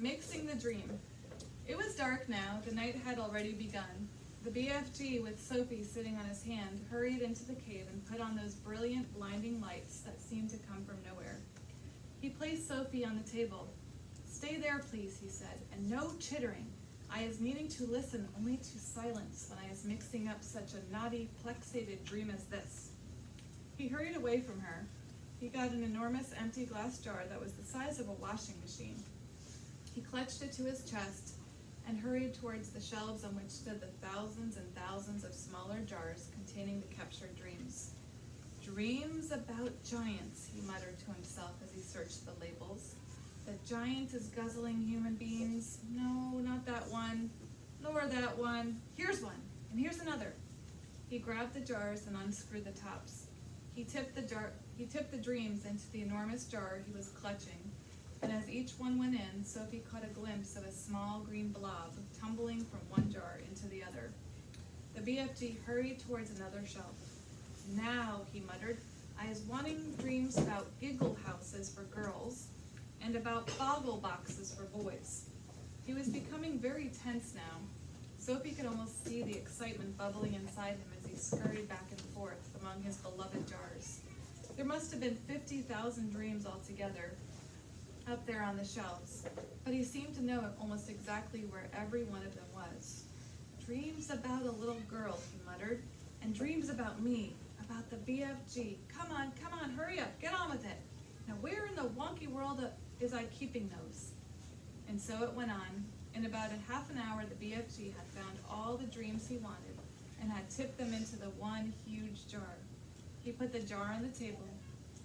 Mixing the Dream. It was dark now, the night had already begun. The BFG, with Sophie sitting on his hand, hurried into the cave and put on those brilliant, blinding lights that seemed to come from nowhere. He placed Sophie on the table. "Stay there, please," he said, "and no chittering. I is needing to listen only to silence when I is mixing up such a naughty, plexated dream as this." He hurried away from her. He got an enormous empty glass jar that was the size of a washing machine. He clutched it to his chest and hurried towards the shelves on which stood the thousands and thousands of smaller jars containing the captured dreams. "Dreams about giants," he muttered to himself as he searched the labels. "The giant is guzzling human beings. No, not that one, nor that one. Here's one, and here's another." He grabbed the jars and unscrewed the tops. He tipped the dreams into the enormous jar he was clutching, and as each one went in, Sophie caught a glimpse of a small green blob tumbling from one jar into the other. The BFG hurried towards another shelf. "Now," he muttered, "I is wanting dreams about giggle houses for girls and about boggle boxes for boys." He was becoming very tense now. Sophie could almost see the excitement bubbling inside him as he scurried back and forth among his beloved jars. There must have been 50,000 dreams altogether up there on the shelves, but he seemed to know almost exactly where every one of them was. "Dreams about a little girl," he muttered, "and dreams about me, about the BFG. Come on, hurry up, get on with it. Now where in the wonky world is I keeping those?" And so it went on. In about a half an hour, the BFG had found all the dreams he wanted and had tipped them into the one huge jar. He put the jar on the table.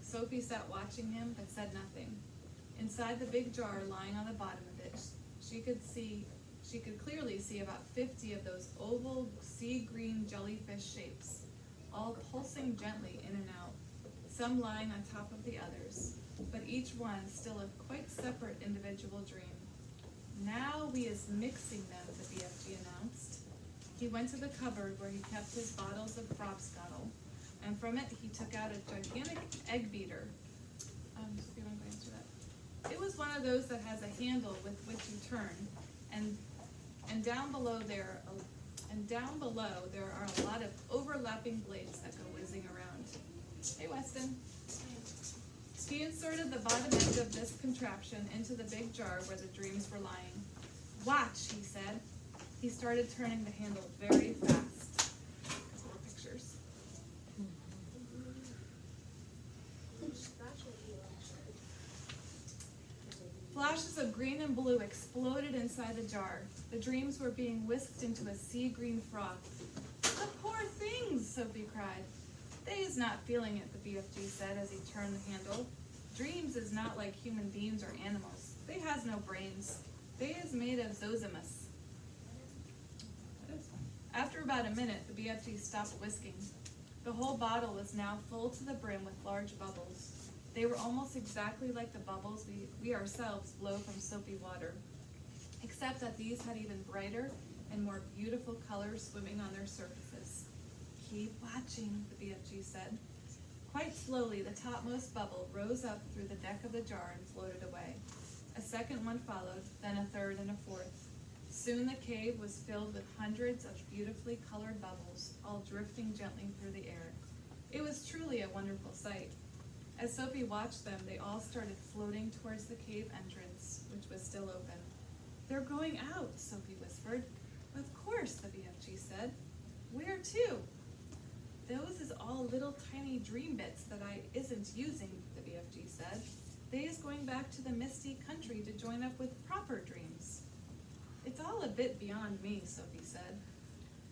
Sophie sat watching him but said nothing. Inside the big jar, lying on the bottom of it, she could clearly see about 50 of those oval sea green jellyfish shapes, all pulsing gently in and out, some lying on top of the others, but each one still a quite separate individual dream. "Now we is mixing them," the BFG announced. He went to the cupboard where he kept his bottles of Frobscottle, and from it he took out a gigantic egg beater. So if you want to answer that. It was one of those that has a handle with which you turn, and down below there are a lot of overlapping blades that go whizzing around. Hey, Weston. He inserted the bottom end of this contraption into the big jar where the dreams were lying. "Watch," he said. He started turning the handle very fast. Couple more pictures. Flashes of green and blue exploded inside the jar. The dreams were being whisked into a sea green froth. "The poor things!" Sophie cried. "They is not feeling it," the BFG said as he turned the handle. "Dreams is not like human beings or animals. They has no brains. They is made of zoozimus." After about a minute, the BFG stopped whisking. The whole bottle was now full to the brim with large bubbles. They were almost exactly like the bubbles we ourselves blow from soapy water, except that these had even brighter and more beautiful colors swimming on their surfaces. "Keep watching," the BFG said. Quite slowly, the topmost bubble rose up through the deck of the jar and floated away. A second one followed, then a third and a fourth. Soon the cave was filled with hundreds of beautifully colored bubbles, all drifting gently through the air. It was truly a wonderful sight. As Sophie watched them, they all started floating towards the cave entrance, which was still open. "They're going out," Sophie whispered. "Of course," the BFG said. "Where to?" "Those is all little tiny dream bits that I isn't using," the BFG said. "They is going back to the misty country to join up with proper dreams." "It's all a bit beyond me," Sophie said.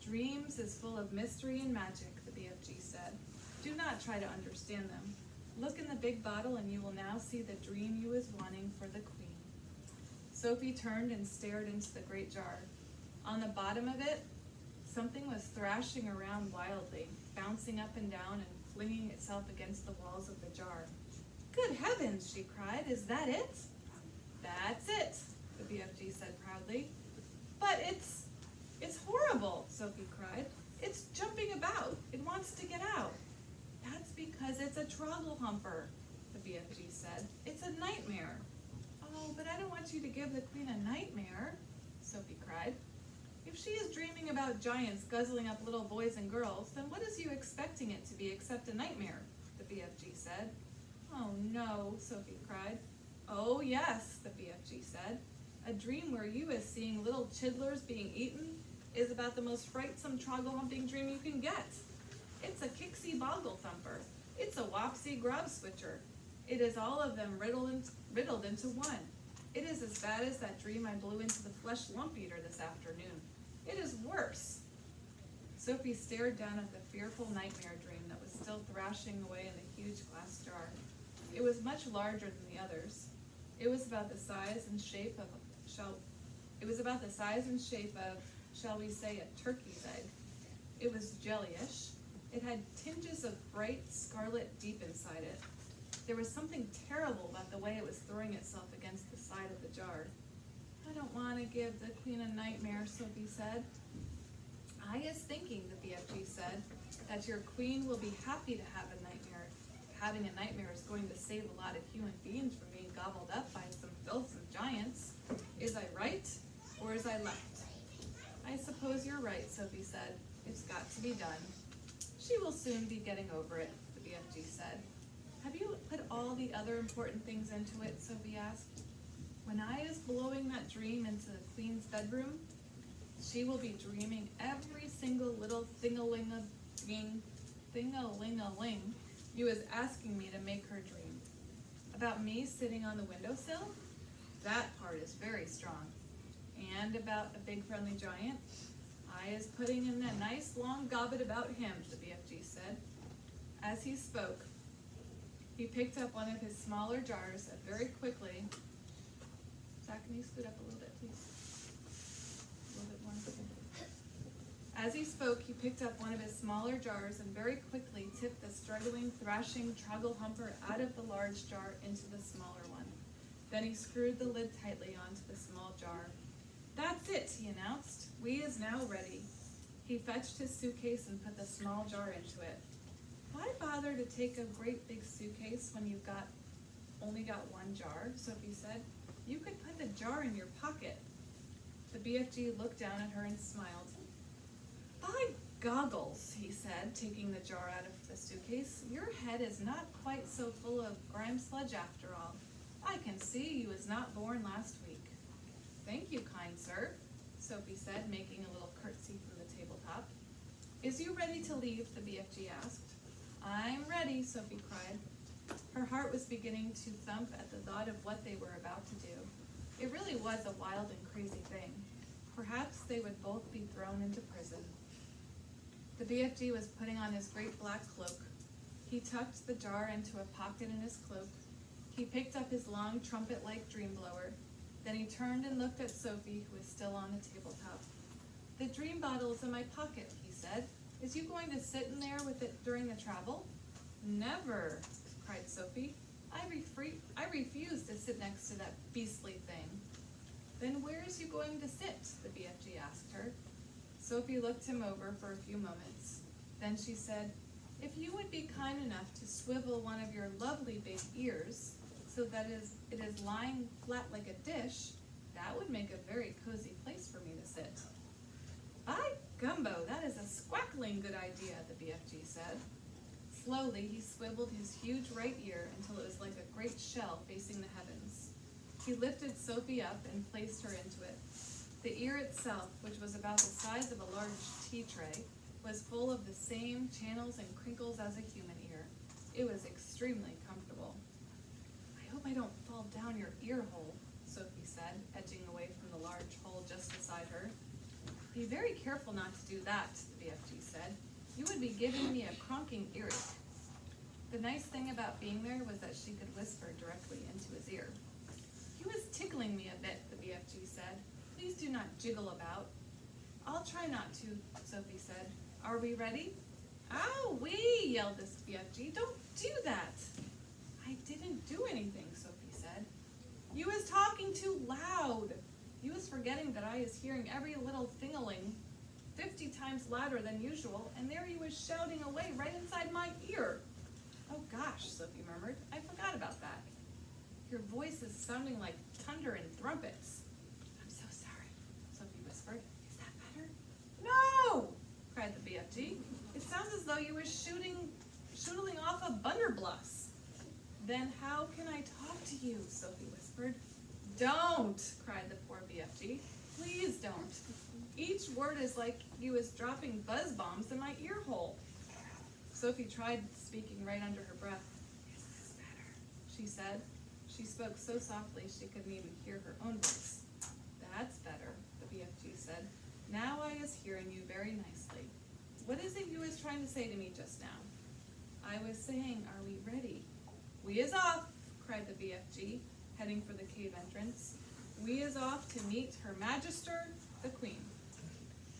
"Dreams is full of mystery and magic," the BFG said. "Do not try to understand them. Look in the big bottle and you will now see the dream you is wanting for the queen." Sophie turned and stared into the great jar. On the bottom of it, something was thrashing around wildly, bouncing up and down and flinging itself against the walls of the jar. "Good heavens," she cried, "is that it?" "That's it," the BFG said proudly. "But it's horrible," Sophie cried. "It's jumping about. It wants to get out." "That's because it's a trogglehumper," the BFG said. "It's a nightmare." Oh, but I don't want you to give the queen a nightmare, Sophie cried. If she is dreaming about giants guzzling up little boys and girls, then what is you expecting it to be except a nightmare? The BFG said. Oh no, Sophie cried. Oh yes, the BFG said. A dream where you is seeing little chidlers being eaten is about the most frightsome troggle-humping dream you can get. It's a kicksy boggle thumper. It's a wopsy grub switcher. It is all of them riddled into one. It is as bad as that dream I blew into the flesh lump eater this afternoon. It is worse. Sophie stared down at the fearful nightmare dream that was still thrashing away in the huge glass jar. It was much larger than the others. It was about the size and shape of, shall we say, a turkey's egg. It was jellyish. It had tinges of bright scarlet deep inside it. There was something terrible about the way it was throwing itself against the side of the jar. I don't want to give the queen a nightmare, Sophie said. I is thinking, the BFG said, that your queen will be happy to have a nightmare. Having a nightmare is going to save a lot of human beings from being gobbled up by some filthsome giants. Is I right, or is I left? I suppose you're right, Sophie said. It's got to be done. She will soon be getting over it, the BFG said. Have you put all the other important things into it? Sophie asked. When I is blowing that dream into the queen's bedroom, she will be dreaming every single little thing-a-ling-a-ling you is asking me to make her dream. About me sitting on the windowsill? That part is very strong. And about a big friendly giant? I is putting in that nice long gobbet about him, the BFG said. As he spoke, he picked up one of his smaller jars and very quickly... Zach, can you scoot up a little bit, please? A little bit more. As he spoke, he picked up one of his smaller jars and very quickly tipped the struggling, thrashing troggle-humper out of the large jar into the smaller one. Then he screwed the lid tightly onto the small jar. That's it, he announced. We is now ready. He fetched his suitcase and put the small jar into it. Why bother to take a great big suitcase when you've only got one jar? Sophie said. You could put the jar in your pocket. The BFG looked down at her and smiled. By goggles, he said, taking the jar out of the suitcase. Your head is not quite so full of grime sludge after all. I can see you was not born last week. Thank you, kind sir, Sophie said, making a little curtsy from the tabletop. Is you ready to leave? The BFG asked. I'm ready, Sophie cried. Her heart was beginning to thump at the thought of what they were about to do. It really was a wild and crazy thing. Perhaps they would both be thrown into prison. The BFG was putting on his great black cloak. He tucked the jar into a pocket in his cloak. He picked up his long trumpet-like dream blower. Then he turned and looked at Sophie, who was still on the tabletop. The dream bottle is in my pocket, he said. Is you going to sit in there with it during the travel? Never, cried Sophie. I refuse to sit next to that beastly thing. Then where is you going to sit? The BFG asked her. Sophie looked him over for a few moments. Then she said, if you would be kind enough to swivel one of your lovely big ears so that it is lying flat like a dish, that would make a very cozy place for me to sit. By gumbo, that is a squackling good idea, the BFG said. Slowly, he swiveled his huge right ear until it was like a great shell facing the heavens. He lifted Sophie up and placed her into it. The ear itself, which was about the size of a large tea tray, was full of the same channels and crinkles as a human ear. It was extremely comfortable. I hope I don't fall down your ear hole, Sophie said, edging away from the large hole just beside her. Be very careful not to do that, the BFG said. You would be giving me a cronking earache. The nice thing about being there was that she could whisper directly into his ear. He was tickling me a bit, the BFG said. Please do not jiggle about. I'll try not to, Sophie said. Are we ready? Ow-wee, yelled the BFG. Don't do that. I didn't do anything, Sophie said. You was talking too loud. You was forgetting that I is hearing every little thing-a-ling 50 times louder than usual, and there you was shouting away right inside my ear. Oh gosh, Sophie murmured. I forgot about that. Your voice is sounding like thunder and trumpets. I'm so sorry, Sophie whispered. Is that better? No! Cried the BFG. It sounds as though you were shooting off a blunderbuss. Then how can I talk to you? Sophie whispered. Don't! Cried the poor BFG. Please don't. Each word is like you was dropping buzz bombs in my ear hole. Sophie tried speaking right under her breath. Is this better? She said. She spoke so softly she couldn't even hear her own voice. That's better, the BFG said. Now I is hearing you very nicely. What is it you was trying to say to me just now? I was saying, are we ready? We is off, cried the BFG, heading for the cave entrance. We is off to meet Her Magister, the Queen.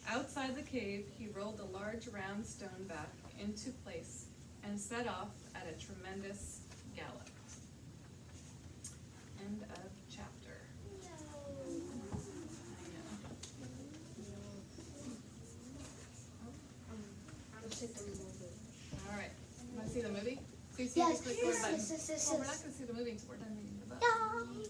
Outside the cave, he rolled a large round stone back into place and set off at a tremendous gallop. End of chapter. I know. All right. Want to see the movie? So you see Yes, the click board button. yes. Well, we're not going to see the movie until we're done reading the book. Yeah.